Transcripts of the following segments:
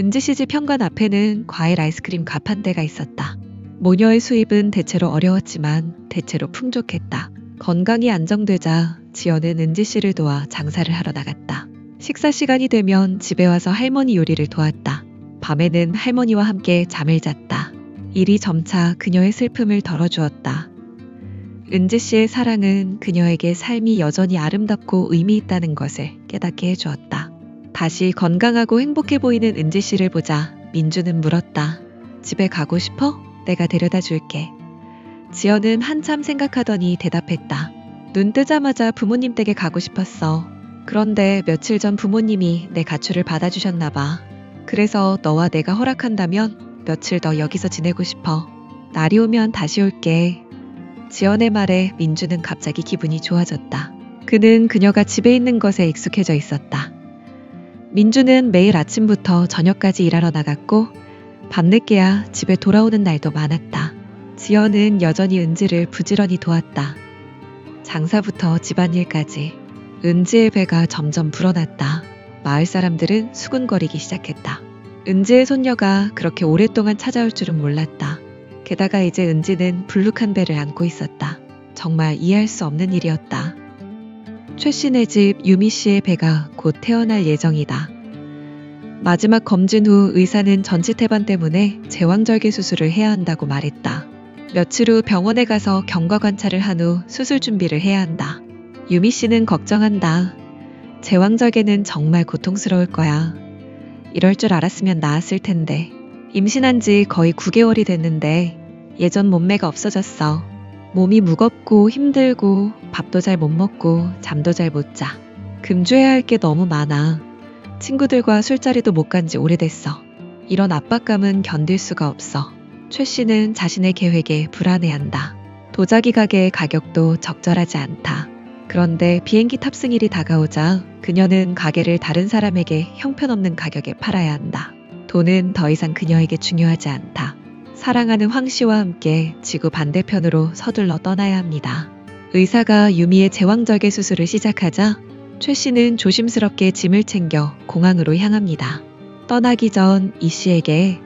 은지 씨 집 현관 앞에는 과일 아이스크림 가판대가 있었다. 모녀의 수입은 대체로 어려웠지만 대체로 풍족했다. 건강이 안정되자 지연은 은지 씨를 도와 장사를 하러 나갔다. 식사 시간이 되면 집에 와서 할머니 요리를 도왔다. 밤에는 할머니와 함께 잠을 잤다. 일이 점차 그녀의 슬픔을 덜어주었다. 은지 씨의 사랑은 그녀에게 삶이 여전히 아름답고 의미 있다는 것을 깨닫게 해주었다. 다시 건강하고 행복해 보이는 은지 씨를 보자 민주는 물었다. 집에 가고 싶어? 내가 데려다 줄게. 지연은 한참 생각하더니 대답했다. 눈 뜨자마자 부모님 댁에 가고 싶었어. 그런데 며칠 전 부모님이 내 가출을 받아주셨나 봐. 그래서 너와 내가 허락한다면 며칠 더 여기서 지내고 싶어. 날이 오면 다시 올게. 지연의 말에 민주는 갑자기 기분이 좋아졌다. 그는 그녀가 집에 있는 것에 익숙해져 있었다. 민주는 매일 아침부터 저녁까지 일하러 나갔고 밤늦게야 집에 돌아오는 날도 많았다. 지연은 여전히 은지를 부지런히 도왔다. 장사부터 집안일까지. 은지의 배가 점점 불어났다. 마을 사람들은 수군거리기 시작했다. 은지의 손녀가 그렇게 오랫동안 찾아올 줄은 몰랐다. 게다가 이제 은지는 불룩한 배를 안고 있었다. 정말 이해할 수 없는 일이었다. 최 씨네 집 유미 씨의 배가 곧 태어날 예정이다. 마지막 검진 후 의사는 전치 태반 때문에 제왕절개 수술을 해야 한다고 말했다. 며칠 후 병원에 가서 경과 관찰을 한 후 수술 준비를 해야 한다. 유미 씨는 걱정한다. 제왕절개는 정말 고통스러울 거야. 이럴 줄 알았으면 나았을 텐데. 임신한 지 거의 9개월이 됐는데 예전 몸매가 없어졌어. 몸이 무겁고 힘들고 밥도 잘 못 먹고 잠도 잘 못 자. 금주해야 할 게 너무 많아. 친구들과 술자리도 못 간 지 오래됐어. 이런 압박감은 견딜 수가 없어. 최 씨는 자신의 계획에 불안해한다. 도자기 가게의 가격도 적절하지 않다. 그런데 비행기 탑승일이 다가오자 그녀는 가게를 다른 사람에게 형편없는 가격에 팔아야 한다. 돈은 더 이상 그녀에게 중요하지 않다. 사랑하는 황 씨와 함께 지구 반대편으로 서둘러 떠나야 합니다. 의사가 유미의 제왕절개 수술을 시작하자 최 씨는 조심스럽게 짐을 챙겨 공항으로 향합니다. 떠나기 전 이 씨에게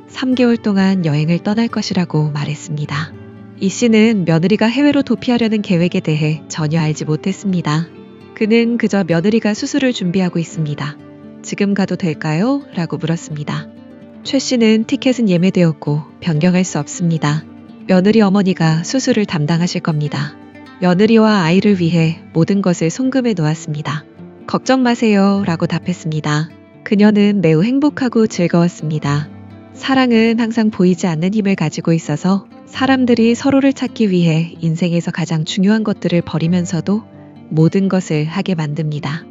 3개월 동안 여행을 떠날 것이라고 말했습니다. 이 씨는 며느리가 해외로 도피하려는 계획에 대해 전혀 알지 못했습니다. 그는 그저 며느리가 수술을 준비하고 있습니다. 지금 가도 될까요? 라고 물었습니다. 최 씨는 티켓은 예매되었고 변경할 수 없습니다. 며느리 어머니가 수술을 담당하실 겁니다. 며느리와 아이를 위해 모든 것을 송금해 놓았습니다. 걱정 마세요 라고 답했습니다. 그녀는 매우 행복하고 즐거웠습니다. 사랑은 항상 보이지 않는 힘을 가지고 있어서 사람들이 서로를 찾기 위해 인생에서 가장 중요한 것들을 버리면서도 모든 것을 하게 만듭니다.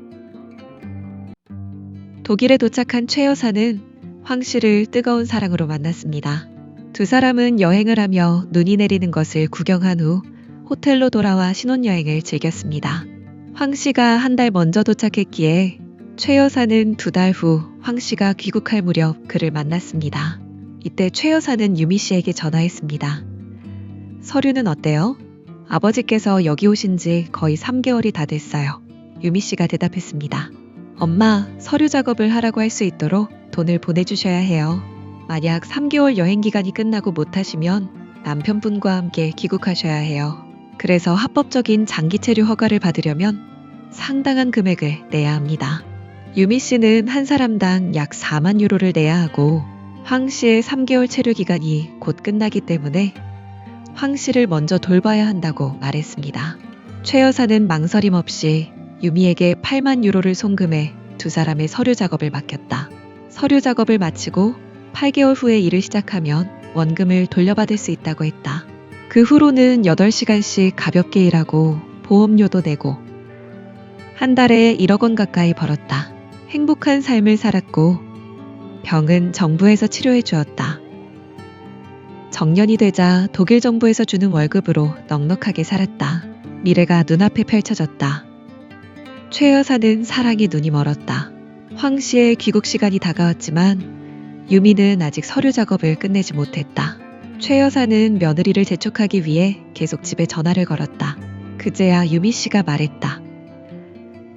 독일에 도착한 최 여사는 황 씨를 뜨거운 사랑으로 만났습니다. 두 사람은 여행을 하며 눈이 내리는 것을 구경한 후 호텔로 돌아와 신혼여행을 즐겼습니다. 황 씨가 한 달 먼저 도착했기에 최 여사는 2달 후 황 씨가 귀국할 무렵 그를 만났습니다. 이때 최 여사는 유미 씨에게 전화했습니다. 서류는 어때요? 아버지께서 여기 오신 지 거의 3개월이 다 됐어요. 유미 씨가 대답했습니다. 엄마, 서류 작업을 하라고 할 수 있도록 돈을 보내주셔야 해요. 만약 3개월 여행 기간이 끝나고 못하시면 남편분과 함께 귀국하셔야 해요. 그래서 합법적인 장기 체류 허가를 받으려면 상당한 금액을 내야 합니다. 유미 씨는 한 사람당 약 4만 유로를 내야 하고 황 씨의 3개월 체류 기간이 곧 끝나기 때문에 황 씨를 먼저 돌봐야 한다고 말했습니다. 최 여사는 망설임 없이 유미에게 8만 유로를 송금해 두 사람의 서류 작업을 맡겼다. 서류 작업을 마치고 8개월 후에 일을 시작하면 원금을 돌려받을 수 있다고 했다. 그 후로는 8시간씩 가볍게 일하고 보험료도 내고 한 달에 1억 원 가까이 벌었다. 행복한 삶을 살았고 병은 정부에서 치료해 주었다. 정년이 되자 독일 정부에서 주는 월급으로 넉넉하게 살았다. 미래가 눈앞에 펼쳐졌다. 최 여사는 사랑에 눈이 멀었다. 황 씨의 귀국 시간이 다가왔지만 유미는 아직 서류 작업을 끝내지 못했다. 최 여사는 며느리를 재촉하기 위해 계속 집에 전화를 걸었다. 그제야 유미 씨가 말했다.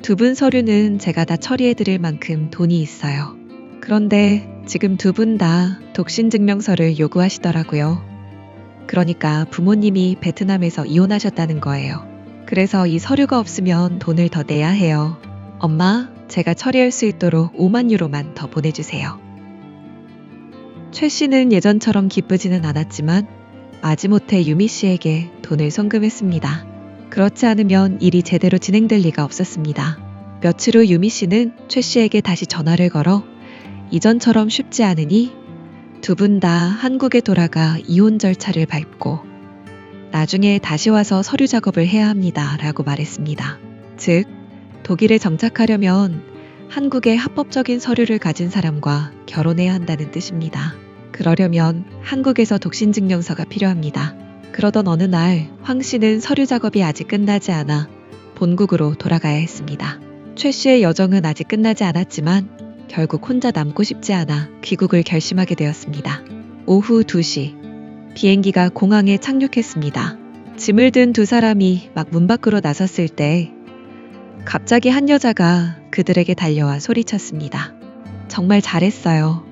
두 분 서류는 제가 다 처리해드릴 만큼 돈이 있어요. 그런데 지금 두 분 다 독신 증명서를 요구하시더라고요. 그러니까 부모님이 베트남에서 이혼하셨다는 거예요. 그래서 이 서류가 없으면 돈을 더 내야 해요. 엄마, 제가 처리할 수 있도록 5만 유로만 더 보내주세요. 최 씨는 예전처럼 기쁘지는 않았지만 마지못해 유미 씨에게 돈을 송금했습니다. 그렇지 않으면 일이 제대로 진행될 리가 없었습니다. 며칠 후 유미 씨는 최 씨에게 다시 전화를 걸어 이전처럼 쉽지 않으니 두 분 다 한국에 돌아가 이혼 절차를 밟고 나중에 다시 와서 서류 작업을 해야 합니다. 라고 말했습니다. 즉, 독일에 정착하려면 한국의 합법적인 서류를 가진 사람과 결혼해야 한다는 뜻입니다. 그러려면 한국에서 독신증명서가 필요합니다. 그러던 어느 날 황 씨는 서류 작업이 아직 끝나지 않아 본국으로 돌아가야 했습니다. 최 씨의 여정은 아직 끝나지 않았지만 결국 혼자 남고 싶지 않아 귀국을 결심하게 되었습니다. 오후 2시 비행기가 공항에 착륙했습니다. 짐을 든 두 사람이 막 문 밖으로 나섰을 때 갑자기 한 여자가 그들에게 달려와 소리쳤습니다. 정말 잘했어요.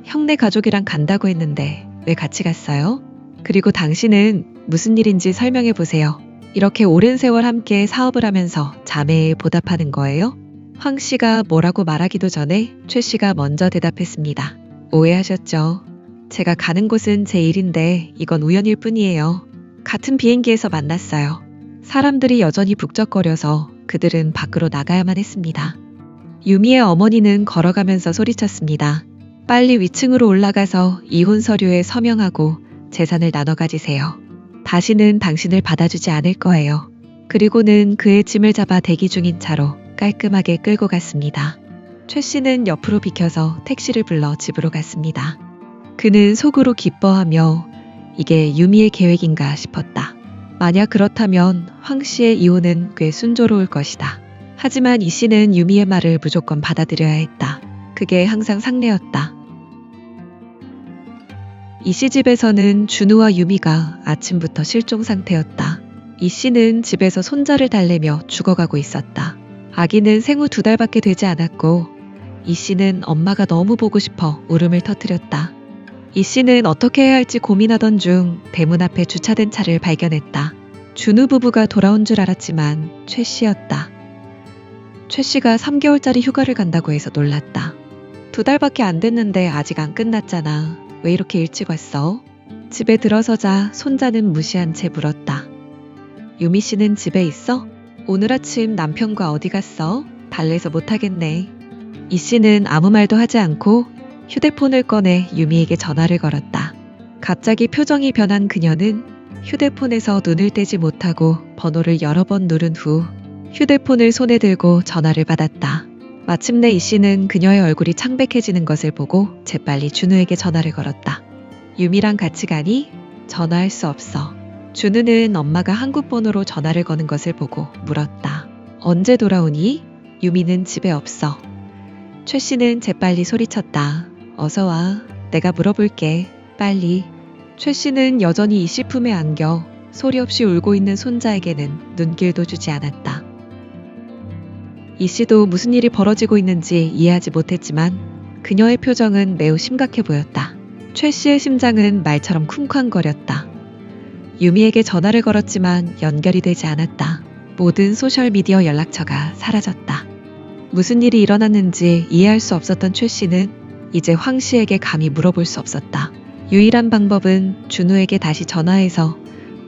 형네 가족이랑 간다고 했는데 왜 같이 갔어요? 그리고 당신은 무슨 일인지 설명해 보세요. 이렇게 오랜 세월 함께 사업을 하면서 자매에 보답하는 거예요? 황 씨가 뭐라고 말하기도 전에 최 씨가 먼저 대답했습니다. 오해하셨죠? 제가 가는 곳은 제 일인데 이건 우연일 뿐이에요. 같은 비행기에서 만났어요. 사람들이 여전히 북적거려서 그들은 밖으로 나가야만 했습니다. 유미의 어머니는 걸어가면서 소리쳤습니다. 빨리 위층으로 올라가서 이혼 서류에 서명하고 재산을 나눠 가지세요. 다시는 당신을 받아주지 않을 거예요. 그리고는 그의 짐을 잡아 대기 중인 차로 깔끔하게 끌고 갔습니다. 최 씨는 옆으로 비켜서 택시를 불러 집으로 갔습니다. 그는 속으로 기뻐하며 이게 유미의 계획인가 싶었다. 만약 그렇다면 황 씨의 이혼은 꽤 순조로울 것이다. 하지만 이 씨는 유미의 말을 무조건 받아들여야 했다. 그게 항상 상례였다. 이 씨 집에서는 준우와 유미가 아침부터 실종 상태였다. 이 씨는 집에서 손자를 달래며 죽어가고 있었다. 아기는 생후 2달밖에 되지 않았고 이 씨는 엄마가 너무 보고 싶어 울음을 터뜨렸다. 이 씨는 어떻게 해야 할지 고민하던 중 대문 앞에 주차된 차를 발견했다. 준우 부부가 돌아온 줄 알았지만 최 씨였다. 최 씨가 3개월짜리 휴가를 간다고 해서 놀랐다. 2달밖에 안 됐는데 아직 안 끝났잖아. 왜 이렇게 일찍 왔어? 집에 들어서자 손자는 무시한 채 물었다. 유미 씨는 집에 있어? 오늘 아침 남편과 어디 갔어? 달래서 못하겠네. 이 씨는 아무 말도 하지 않고 휴대폰을 꺼내 유미에게 전화를 걸었다. 갑자기 표정이 변한 그녀는 휴대폰에서 눈을 떼지 못하고 번호를 여러 번 누른 후 휴대폰을 손에 들고 전화를 받았다. 마침내 이 씨는 그녀의 얼굴이 창백해지는 것을 보고 재빨리 준우에게 전화를 걸었다. 유미랑 같이 가니? 전화할 수 없어. 준우는 엄마가 한국 번호로 전화를 거는 것을 보고 물었다. 언제 돌아오니? 유미는 집에 없어. 최 씨는 재빨리 소리쳤다. 어서 와. 내가 물어볼게. 빨리. 최 씨는 여전히 이 씨 품에 안겨 소리 없이 울고 있는 손자에게는 눈길도 주지 않았다. 이 씨도 무슨 일이 벌어지고 있는지 이해하지 못했지만 그녀의 표정은 매우 심각해 보였다. 최 씨의 심장은 말처럼 쿵쾅거렸다. 유미에게 전화를 걸었지만 연결이 되지 않았다. 모든 소셜미디어 연락처가 사라졌다. 무슨 일이 일어났는지 이해할 수 없었던 최 씨는 이제 황 씨에게 감히 물어볼 수 없었다. 유일한 방법은 준우에게 다시 전화해서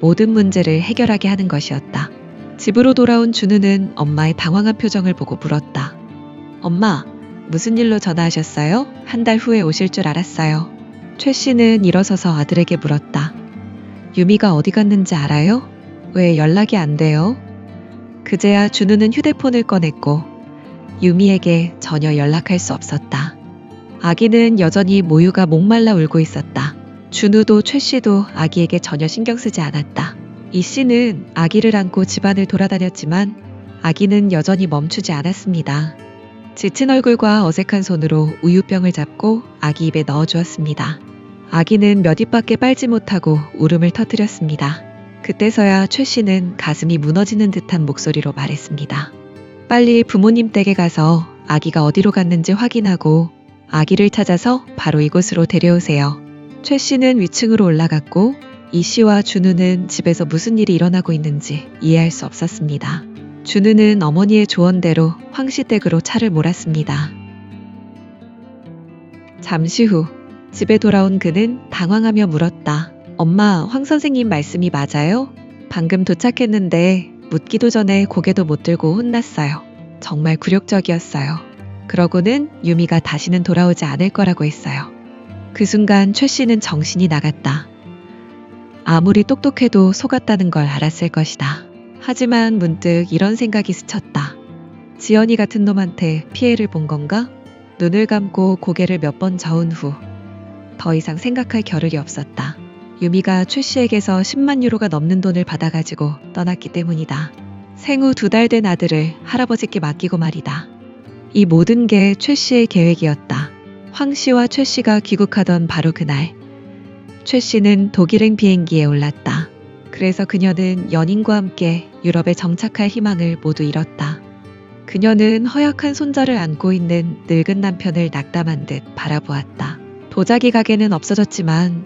모든 문제를 해결하게 하는 것이었다. 집으로 돌아온 준우는 엄마의 당황한 표정을 보고 물었다. 엄마, 무슨 일로 전화하셨어요? 한 달 후에 오실 줄 알았어요. 최 씨는 일어서서 아들에게 물었다. 유미가 어디 갔는지 알아요? 왜 연락이 안 돼요? 그제야 준우는 휴대폰을 꺼냈고 유미에게 전혀 연락할 수 없었다. 아기는 여전히 모유가 목말라 울고 있었다. 준우도 최 씨도 아기에게 전혀 신경 쓰지 않았다. 이 씨는 아기를 안고 집안을 돌아다녔지만 아기는 여전히 멈추지 않았습니다. 지친 얼굴과 어색한 손으로 우유병을 잡고 아기 입에 넣어주었습니다. 아기는 몇 입밖에 빨지 못하고 울음을 터뜨렸습니다. 그때서야 최 씨는 가슴이 무너지는 듯한 목소리로 말했습니다. 빨리 부모님 댁에 가서 아기가 어디로 갔는지 확인하고 아기를 찾아서 바로 이곳으로 데려오세요. 최 씨는 위층으로 올라갔고 이 씨와 준우는 집에서 무슨 일이 일어나고 있는지 이해할 수 없었습니다. 준우는 어머니의 조언대로 황 씨 댁으로 차를 몰았습니다. 잠시 후 집에 돌아온 그는 당황하며 물었다. 엄마, 황 선생님 말씀이 맞아요? 방금 도착했는데 묻기도 전에 고개도 못 들고 혼났어요. 정말 굴욕적이었어요. 그러고는 유미가 다시는 돌아오지 않을 거라고 했어요. 그 순간 최 씨는 정신이 나갔다. 아무리 똑똑해도 속았다는 걸 알았을 것이다. 하지만 문득 이런 생각이 스쳤다. 지연이 같은 놈한테 피해를 본 건가? 눈을 감고 고개를 몇 번 저은 후 더 이상 생각할 겨를이 없었다. 유미가 최 씨에게서 10만 유로가 넘는 돈을 받아가지고 떠났기 때문이다. 생후 2달 된 아들을 할아버지께 맡기고 말이다. 이 모든 게 최 씨의 계획이었다. 황 씨와 최 씨가 귀국하던 바로 그날, 최 씨는 독일행 비행기에 올랐다. 그래서 그녀는 연인과 함께 유럽에 정착할 희망을 모두 잃었다. 그녀는 허약한 손자를 안고 있는 늙은 남편을 낙담한 듯 바라보았다. 도자기 가게는 없어졌지만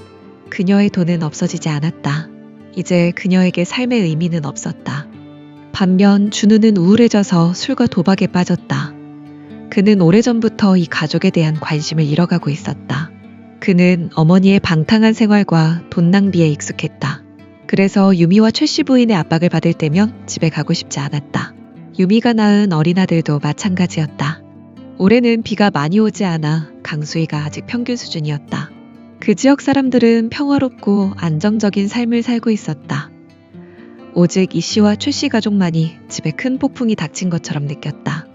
그녀의 돈은 없어지지 않았다. 이제 그녀에게 삶의 의미는 없었다. 반면 준우는 우울해져서 술과 도박에 빠졌다. 그는 오래전부터 이 가족에 대한 관심을 잃어가고 있었다. 그는 어머니의 방탕한 생활과 돈 낭비에 익숙했다. 그래서 유미와 최 씨 부인의 압박을 받을 때면 집에 가고 싶지 않았다. 유미가 낳은 어린 아들도 마찬가지였다. 올해는 비가 많이 오지 않아 강수위가 아직 평균 수준이었다. 그 지역 사람들은 평화롭고 안정적인 삶을 살고 있었다. 오직 이 씨와 최 씨 가족만이 집에 큰 폭풍이 닥친 것처럼 느꼈다.